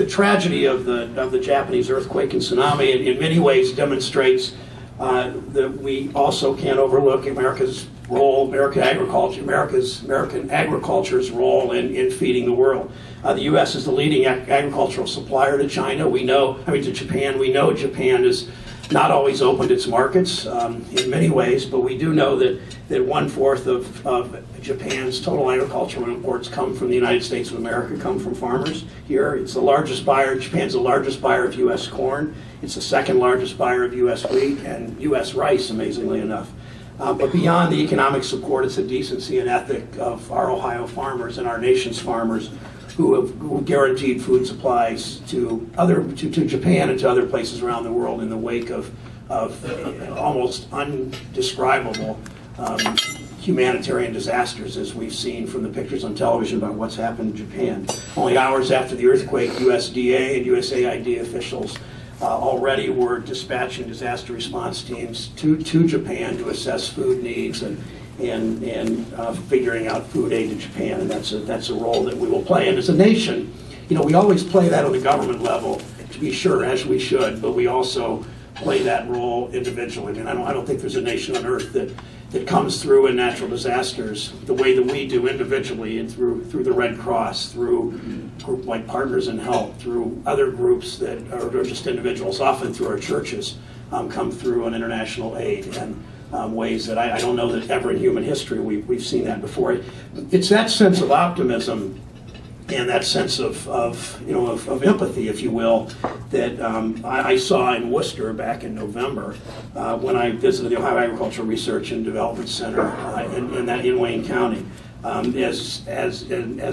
the tragedy of the Japanese earthquake and tsunami in many ways demonstrates that we also can't overlook America's role, American agriculture's role in feeding the world. The U.S. is the leading agricultural supplier to China. To Japan. We know Japan is not always opened its markets in many ways, but we do know that 1/4 of Japan's total agricultural imports come from the United States of America, come from farmers here. It's the largest buyer. Japan's the largest buyer of U.S. corn. It's the second largest buyer of U.S. wheat and U.S. rice, amazingly enough. But beyond the economic support, it's the decency and ethic of our Ohio farmers and our nation's farmers who have guaranteed food supplies to Japan and to other places around the world in the wake of almost undescribable humanitarian disasters, as we've seen from the pictures on television about what's happened in Japan. Only hours after the earthquake, USDA and USAID officials already were dispatching disaster response teams to Japan to assess food needs and figuring out food aid to Japan, and that's a role that we will play. And as a nation, we always play that on the government level, to be sure, as we should, but we also play that role individually. I don't think there's a nation on earth that comes through in natural disasters the way that we do individually, and through the Red Cross, through a group like Partners in Health, through other groups that are just individuals, often through our churches, come through on international aid and ways that I don't know that ever in human history we've seen that before. It's that sense of optimism and that sense of empathy, if you will, that I saw in Worcester back in November when I visited the Ohio Agricultural Research and Development Center in Wayne County. As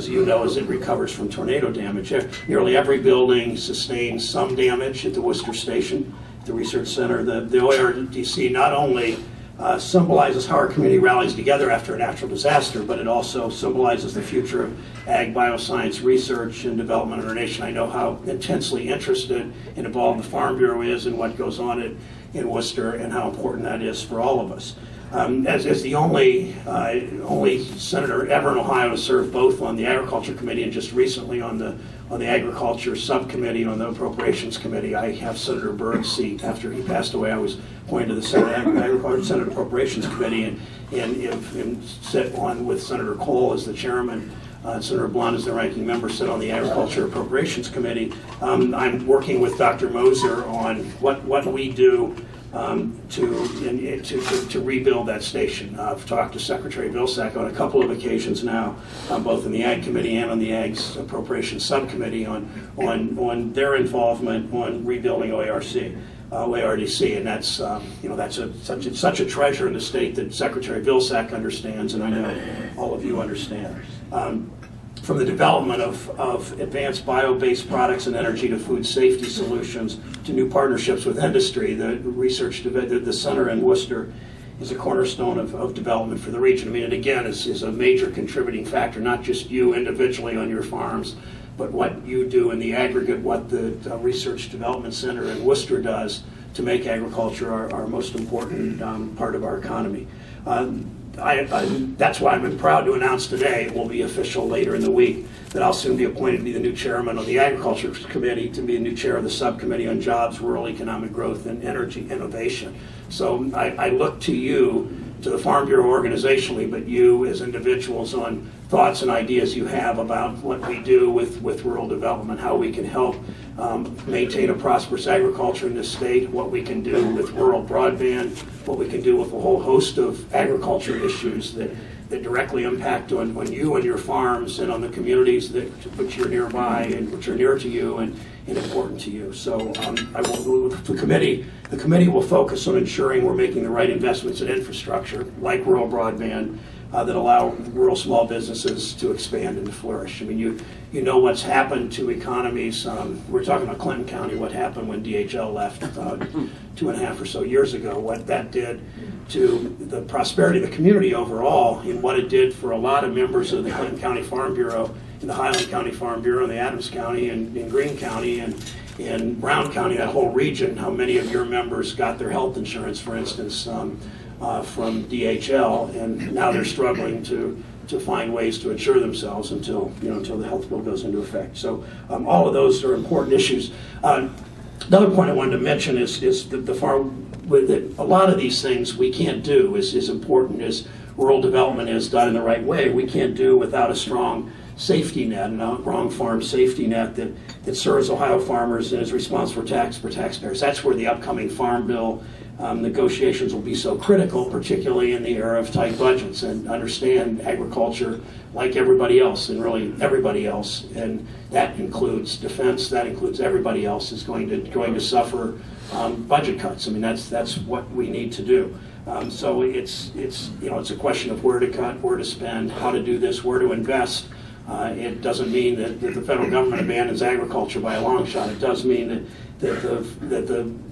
you know, as it recovers from tornado damage, nearly every building sustained some damage at the Worcester Station, the Research Center. The OARDC not only symbolizes how our community rallies together after a natural disaster, but it also symbolizes the future of ag bioscience research and development in our nation. I know how intensely interested and involved the Farm Bureau is in what goes on in Worcester and how important that is for all of us. As the only senator ever in Ohio to serve both on the Agriculture Committee and just recently on the Agriculture Subcommittee on the Appropriations Committee, I have Senator Byrd's seat. After he passed away, I was appointed to the Senate Appropriations Committee and sit on with Senator Cole as the chairman. Senator Blunt, as the ranking member, sit on the Agriculture Appropriations Committee. I'm working with Dr. Moser on what we do to rebuild that station. I've talked to Secretary Vilsack on a couple of occasions now, both in the Ag Committee and on the Ag's Appropriations Subcommittee on their involvement on rebuilding OARDC, and that's such a treasure in the state that Secretary Vilsack understands, and I know all of you understand. From the development of advanced bio-based products and energy to food safety solutions to new partnerships with industry, the center in Worcester is a cornerstone of development for the region. And again, is a major contributing factor, not just you individually on your farms, but what you do in the aggregate, what the Research Development Center in Worcester does to make agriculture our most important part of our economy. That's why I'm proud to announce today, it will be official later in the week, that I'll soon be appointed to be the new chairman of the Agriculture Committee, to be the new chair of the Subcommittee on Jobs, Rural Economic Growth, and Energy Innovation. So I look to you, to the Farm Bureau organizationally, but you as individuals on thoughts and ideas you have about what we do with rural development, how we can help maintain a prosperous agriculture in this state, what we can do with rural broadband, what we can do with a whole host of agriculture issues that directly impact on you and your farms and on the communities which you're nearby and which are near to you and important to you. So the committee will focus on ensuring we're making the right investments in infrastructure like rural broadband that allow rural small businesses to expand and to flourish. I mean, you know what's happened to economies. We're talking about Clinton County, what happened when DHL left 2.5 or so years ago, what that did to the prosperity of the community overall, and what it did for a lot of members of the Clinton County Farm Bureau, and the Highland County Farm Bureau, and the Adams County, and in Greene County, and in Brown County, that whole region, how many of your members got their health insurance, for instance, from DHL, and now they're struggling to to find ways to insure themselves until the health bill goes into effect. So all of those are important issues. Another point I wanted to mention is the farm. With a lot of these things we can't do as important as rural development is done in the right way. We can't do without a strong safety net and a strong farm safety net that serves Ohio farmers and is responsible for taxpayers. That's where the upcoming farm bill negotiations will be so critical, particularly in the era of tight budgets, and understand agriculture like everybody else, and really everybody else, and that includes defense. That includes everybody else is going to suffer budget cuts. I mean, that's what we need to do. So it's a question of where to cut, where to spend, how to do this, where to invest. It doesn't mean that the federal government abandons agriculture by a long shot. It does mean that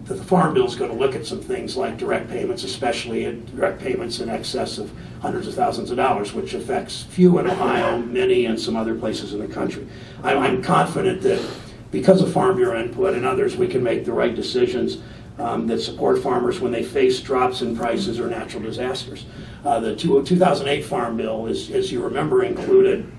the Farm Bill is going to look at some things like direct payments, especially direct payments in excess of hundreds of thousands of dollars, which affects few in Ohio, many in some other places in the country. I'm confident that because of Farm Bureau input and others, we can make the right decisions that support farmers when they face drops in prices or natural disasters. The 2008 Farm Bill, as you remember, included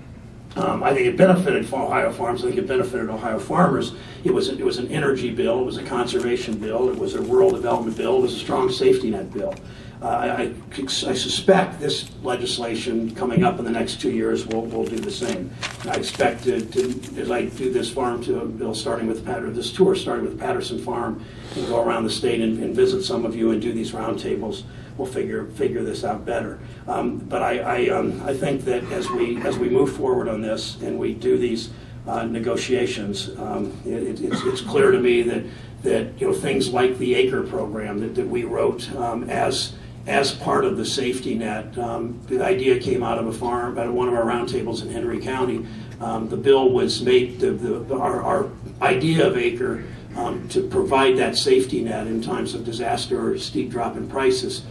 I think it benefited Ohio farms. I think it benefited Ohio farmers. It was an energy bill. It was a conservation bill. It was a rural development bill. It was a strong safety net bill. I suspect this legislation coming up in the next 2 years will do the same. I expect to as I do this farm to bill this tour starting with Patterson Farm and go around the state and visit some of you and do these roundtables, we'll figure this out better. But I think that as we move forward on this and we do these negotiations, it's clear to me that things like the acre program that we wrote as part of the safety net. The idea came out of one of our roundtables in Henry County. The bill was made, our idea of acre to provide that safety net in times of disaster or steep drop in prices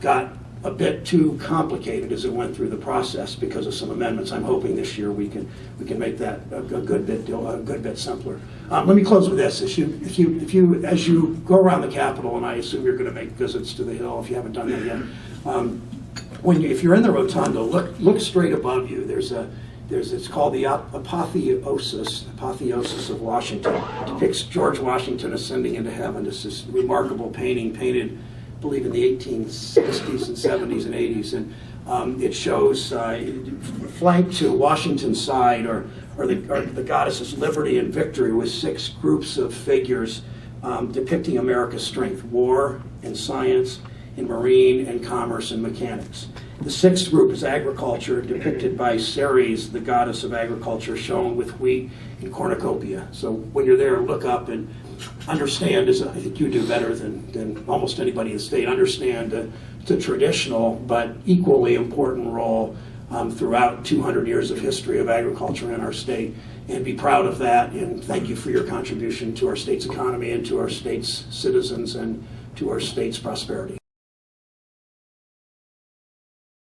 got a bit too complicated as it went through the process because of some amendments. I'm hoping this year we can make that a good bit simpler. Let me close with this: as you go around the Capitol, and I assume you're going to make visits to the Hill if you haven't done that yet. If you're in the rotunda, look straight above you. It's called the apotheosis of Washington. It depicts George Washington ascending into heaven. It's this remarkable painting painted, I believe, in the 1860s and 70s and 80s, and it shows flanked to Washington's side are the goddesses Liberty and Victory, with 6 groups of figures depicting America's strength: war and science, in marine and commerce and mechanics. The 6th group is agriculture, depicted by Ceres, the goddess of agriculture, shown with wheat and cornucopia. So when you're there, look up and understand, as I think you do better than almost anybody in the state, understand the traditional but equally important role throughout 200 years of history of agriculture in our state, and be proud of that, and thank you for your contribution to our state's economy and to our state's citizens and to our state's prosperity.